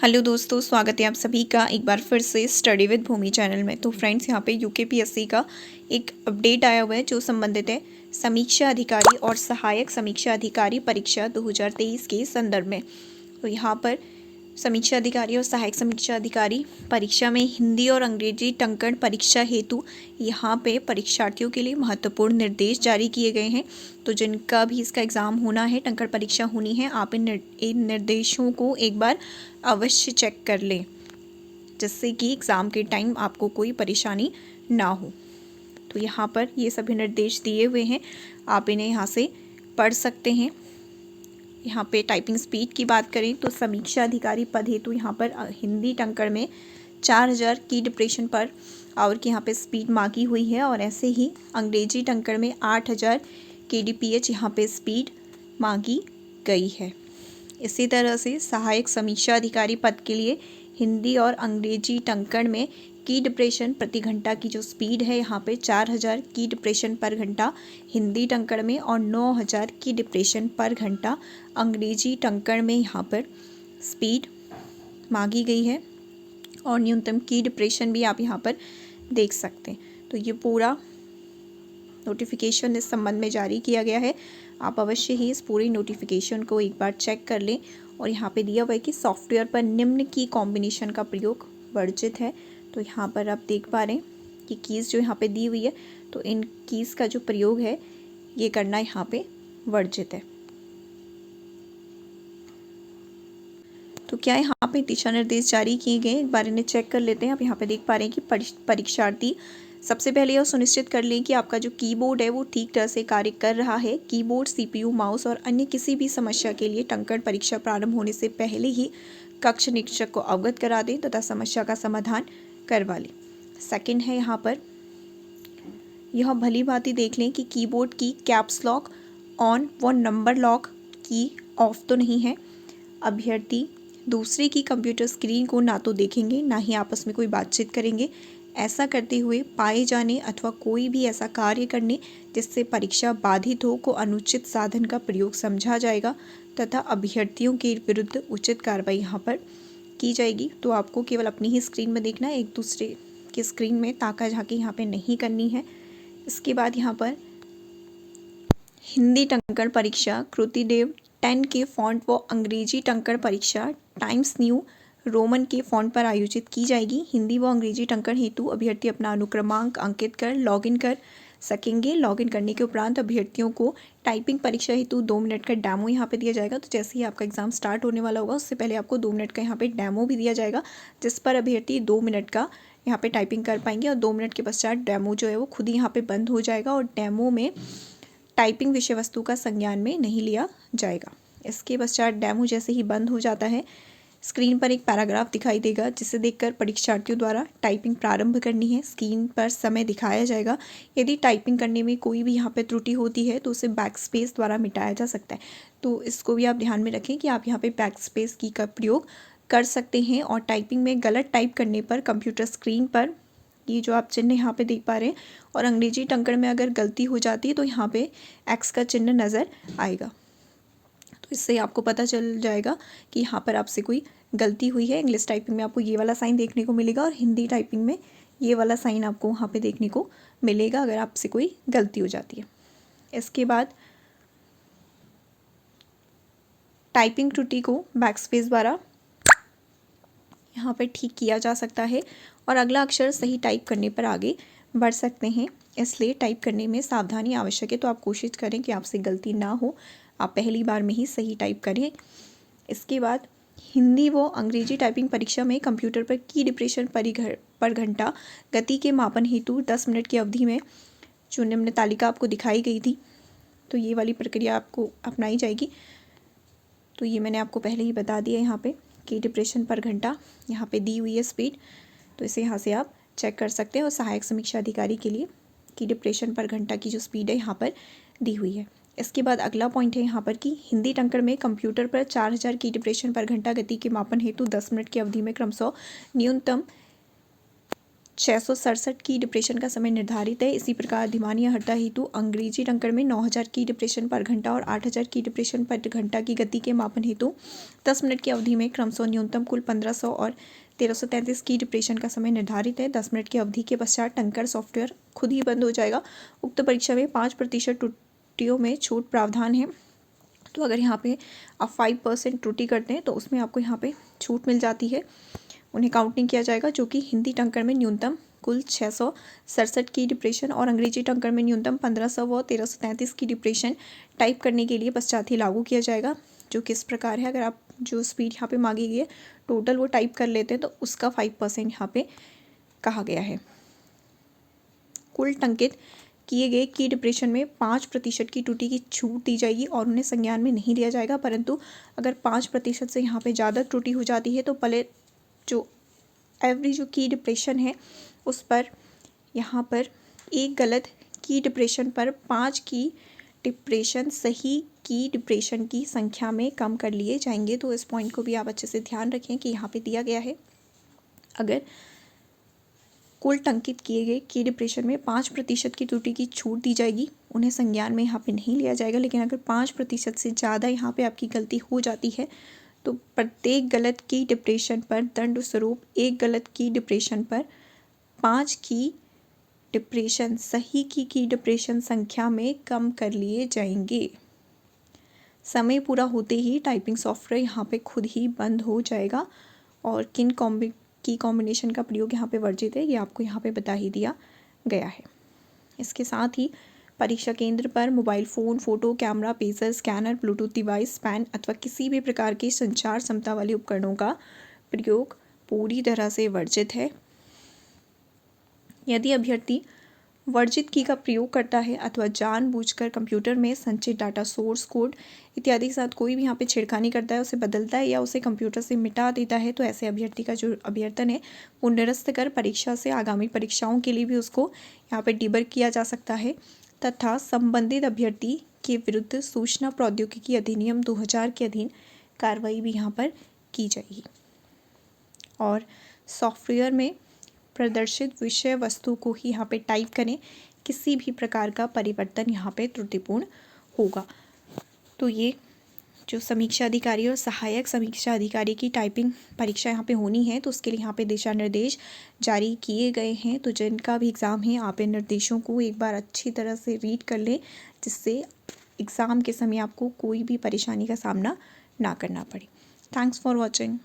Hello दोस्तों, स्वागत है आप सभी का एक बार फिर से स्टडी विद भूमि चैनल में। तो फ्रेंड्स, यहाँ पे यूकेपीएससी का एक अपडेट आया हुआ है जो संबंधित है समीक्षा अधिकारी और सहायक समीक्षा अधिकारी परीक्षा 2023 के संदर्भ में। तो यहाँ पर समीक्षा अधिकारी और सहायक समीक्षा अधिकारी परीक्षा में हिंदी और अंग्रेजी टंकण परीक्षा हेतु यहाँ पे परीक्षार्थियों के लिए महत्वपूर्ण निर्देश जारी किए गए हैं। तो जिनका भी इसका एग्ज़ाम होना है, टंकण परीक्षा होनी है, आप इन निर्देशों को एक बार अवश्य चेक कर लें, जिससे कि एग्ज़ाम के टाइम आपको कोई परेशानी ना हो। तो यहाँ पर ये सभी निर्देश दिए हुए हैं, आप इन्हें यहाँ से पढ़ सकते हैं। यहाँ पे टाइपिंग स्पीड की बात करें तो समीक्षा अधिकारी पद हेतु यहाँ पर हिंदी टंकण में 4000 की डिप्रेशन पर आवर की यहाँ पे स्पीड मांगी हुई है, और ऐसे ही अंग्रेजी टंकण में 8000 kdph यहाँ पे स्पीड मांगी गई है। इसी तरह से सहायक समीक्षा अधिकारी पद के लिए हिंदी और अंग्रेजी टंकण में की डिप्रेशन प्रति घंटा की जो स्पीड है यहाँ पे 4000 की डिप्रेशन पर घंटा हिंदी टंकण में और 9000 की डिप्रेशन पर घंटा अंग्रेजी टंकण में यहाँ पर स्पीड मांगी गई है, और न्यूनतम की डिप्रेशन भी आप यहाँ पर देख सकते हैं। तो ये पूरा नोटिफिकेशन इस संबंध में जारी किया गया है, आप अवश्य ही इस पूरी नोटिफिकेशन को एक बार चेक कर लें। और यहाँ पे दिया हुआ है कि सॉफ्टवेयर पर निम्न की कॉम्बिनेशन का प्रयोग वर्जित है। तो यहाँ पर आप देख पा रहे हैं कि कीज़ जो यहाँ पे दी हुई है, तो इन कीज़ का जो प्रयोग है ये करना यहाँ पे वर्जित है। तो क्या यहाँ पे दिशा निर्देश जारी किए गए, एक बार इन्हें चेक कर लेते हैं। आप यहाँ पे देख पा रहे हैं कि परीक्षार्थी सबसे पहले यह सुनिश्चित कर लें कि आपका जो कीबोर्ड है वो ठीक तरह से कार्य कर रहा है। कीबोर्ड, सीपीयू, माउस और अन्य किसी भी समस्या के लिए टंकण परीक्षा प्रारंभ होने से पहले ही कक्ष निरीक्षक को अवगत करा दें तथा समस्या का समाधान करवा लें। सेकंड है यहाँ पर यह भली भांति देख लें कि कीबोर्ड की कैप्स लॉक ऑन व नंबर लॉक की ऑफ तो नहीं है। अभ्यर्थी दूसरे की कंप्यूटर स्क्रीन को ना तो देखेंगे, ना ही आपस में कोई बातचीत करेंगे। ऐसा करते हुए पाए जाने अथवा कोई भी ऐसा कार्य करने जिससे परीक्षा बाधित हो को अनुचित साधन का प्रयोग समझा जाएगा तथा अभ्यर्थियों के विरुद्ध उचित कार्रवाई यहाँ पर की जाएगी। तो आपको केवल अपनी ही स्क्रीन में देखना है, एक दूसरे की स्क्रीन में ताका झाकी यहाँ पे नहीं करनी है। इसके बाद यहाँ पर हिंदी टंकण परीक्षा कृतिदेव 10 के फॉन्ट व अंग्रेजी टंकण परीक्षा टाइम्स न्यू रोमन के फॉन्ट पर आयोजित की जाएगी। हिंदी व अंग्रेजी टंकण हेतु अभ्यर्थी अपना अनुक्रमांक अंकित कर लॉगिन कर सकेंगे। लॉगिन करने के उपरांत अभ्यर्थियों को टाइपिंग परीक्षा हेतु 2 मिनट का डेमो यहाँ पे दिया जाएगा। तो जैसे ही आपका एग्जाम स्टार्ट होने वाला होगा उससे पहले आपको 2 मिनट का यहाँ पे डेमो भी दिया जाएगा, जिस पर अभ्यर्थी 2 मिनट का यहाँ पे टाइपिंग कर पाएंगे, और 2 मिनट के पश्चात डेमो जो है वो खुद ही यहाँ पे बंद हो जाएगा, और डेमो में टाइपिंग विषय वस्तु का संज्ञान में नहीं लिया जाएगा। इसके पश्चात डेमो जैसे ही बंद हो जाता है, स्क्रीन पर एक पैराग्राफ दिखाई देगा जिसे देखकर परीक्षार्थियों द्वारा टाइपिंग प्रारंभ करनी है। स्क्रीन पर समय दिखाया जाएगा। यदि टाइपिंग करने में कोई भी यहाँ पे त्रुटि होती है तो उसे बैक स्पेस द्वारा मिटाया जा सकता है। तो इसको भी आप ध्यान में रखें कि आप यहाँ पे बैक स्पेस की का प्रयोग कर सकते हैं। और टाइपिंग में गलत टाइप करने पर कंप्यूटर स्क्रीन पर ये जो आप चिन्ह यहाँ पे देख पा रहे हैं, और अंग्रेजी टंकण में अगर गलती हो जाती है तो यहाँ पे एक्स का चिन्ह नज़र आएगा। तो इससे आपको पता चल जाएगा कि यहाँ पर आपसे कोई गलती हुई है। इंग्लिश टाइपिंग में आपको ये वाला साइन देखने को मिलेगा, और हिंदी टाइपिंग में ये वाला साइन आपको वहाँ पे देखने को मिलेगा अगर आपसे कोई गलती हो जाती है। इसके बाद टाइपिंग त्रुटि को बैकस्पेस द्वारा यहाँ पर ठीक किया जा सकता है, और अगला अक्षर सही टाइप करने पर आगे बढ़ सकते हैं। इसलिए टाइप करने में सावधानी आवश्यक है। तो आप कोशिश करें कि आपसे गलती ना हो, आप पहली बार में ही सही टाइप करें। इसके बाद हिंदी व अंग्रेजी टाइपिंग परीक्षा में कंप्यूटर पर की डिप्रेशन पर घंटा गति के मापन हेतु 10 मिनट की अवधि में जो निम्न तालिका आपको दिखाई गई थी, तो ये वाली प्रक्रिया आपको अपनाई जाएगी। तो ये मैंने आपको पहले ही बता दिया। यहाँ पे की डिप्रेशन पर घंटा यहाँ पे दी हुई है स्पीड, तो इसे यहाँ से आप चेक कर सकते हैं। और सहायक समीक्षा अधिकारी के लिए की डिप्रेशन पर घंटा की जो स्पीड है यहाँ पर दी हुई है। इसके बाद अगला पॉइंट है यहाँ पर कि हिंदी टंकण में कंप्यूटर पर 4000 की डिप्रेशन पर घंटा गति के मापन हेतु 10 मिनट की अवधि में क्रमशः न्यूनतम 667 की डिप्रेशन का समय निर्धारित है। इसी प्रकार धीमान या हर्ता हेतु अंग्रेजी टंकण में 9000 की डिप्रेशन पर घंटा और 8000 की डिप्रेशन पर घंटा की गति के मापन हेतु 10 मिनट की अवधि में क्रमशः न्यूनतम कुल 1500 और 1333 की डिप्रेशन का समय निर्धारित है। 10 मिनट की अवधि के पश्चात टंकर सॉफ्टवेयर खुद ही बंद हो जाएगा। उक्त परीक्षा में 5% त्रुटियों में छूट प्रावधान है। तो अगर यहाँ पे आप 5% त्रुटि करते हैं तो उसमें आपको यहाँ पे छूट मिल जाती है, उन्हें काउंट नहीं किया जाएगा। जो कि हिंदी टंकण में न्यूनतम कुल 667 की डिप्रेशन और अंग्रेजी टंकण में न्यूनतम 1500 व 1333 की डिप्रेशन टाइप करने के लिए पश्चात ही लागू किया जाएगा। जो किस प्रकार है, अगर आप जो स्पीड यहाँ पे मांगी गई है टोटल वो टाइप कर लेते हैं तो उसका 5% यहाँ पे कहा गया है। कुल टंकित किए गए की डिप्रेशन में 5% की त्रुटि की छूट दी जाएगी और उन्हें संज्ञान में नहीं लिया जाएगा। परंतु अगर 5% से यहाँ पे ज़्यादा त्रुटि हो जाती है तो पहले जो एवरेज जो की डिप्रेशन है उस पर यहाँ पर एक गलत की डिप्रेशन पर 5 की डिप्रेशन सही की डिप्रेशन की संख्या में कम कर लिए जाएंगे। तो इस पॉइंट को भी आप अच्छे से ध्यान रखें कि यहाँ पे दिया गया है, अगर कुल टंकित किए गए की डिप्रेशन में 5% की त्रुटि की छूट दी जाएगी, उन्हें संज्ञान में यहाँ पे नहीं लिया जाएगा। लेकिन अगर 5% से ज़्यादा यहाँ पे आपकी गलती हो जाती है तो प्रत्येक गलत की डिप्रेशन पर दंड स्वरूप एक गलत की डिप्रेशन पर 5 की डिप्रेशन सही की डिप्रेशन संख्या में कम कर लिए जाएंगे। समय पूरा होते ही टाइपिंग सॉफ्टवेयर यहाँ पे खुद ही बंद हो जाएगा और किन की कॉम्बिनेशन का प्रयोग यहाँ पे वर्जित है ये आपको यहाँ पे बता ही दिया गया है। इसके साथ ही परीक्षा केंद्र पर mobile phone, photo, camera, pager, scanner, Bluetooth device, pen अथवा किसी भी प्रकार के संचार क्षमता वाले उपकरणों का प्रयोग पूरी तरह से वर्जित है। यदि अभ्यर्थी वर्जित की का प्रयोग करता है अथवा जानबूझकर कंप्यूटर में संचित डाटा, सोर्स कोड इत्यादि के साथ कोई भी यहाँ पे छेड़खानी करता है, उसे बदलता है या उसे कंप्यूटर से मिटा देता है, तो ऐसे अभ्यर्थी का जो अभ्यर्थन है वो निरस्त कर परीक्षा से आगामी परीक्षाओं के लिए भी उसको यहाँ पे डिबर्ग किया जा सकता है तथा संबंधित अभ्यर्थी के विरुद्ध सूचना प्रौद्योगिकी अधिनियम 2000 के अधीन कार्रवाई भी यहाँ पर की जाएगी। और सॉफ्टवेयर में प्रदर्शित विषय वस्तु को ही यहाँ पे टाइप करें, किसी भी प्रकार का परिवर्तन यहाँ पे त्रुटिपूर्ण होगा। तो ये जो समीक्षा अधिकारी और सहायक समीक्षा अधिकारी की टाइपिंग परीक्षा यहाँ पे होनी है तो उसके लिए यहाँ पे दिशा निर्देश जारी किए गए हैं। तो जिनका भी एग्ज़ाम है आप इन निर्देशों को एक बार अच्छी तरह से रीड कर लें, जिससे एग्ज़ाम के समय आपको कोई भी परेशानी का सामना ना करना पड़े। Thanks for watching.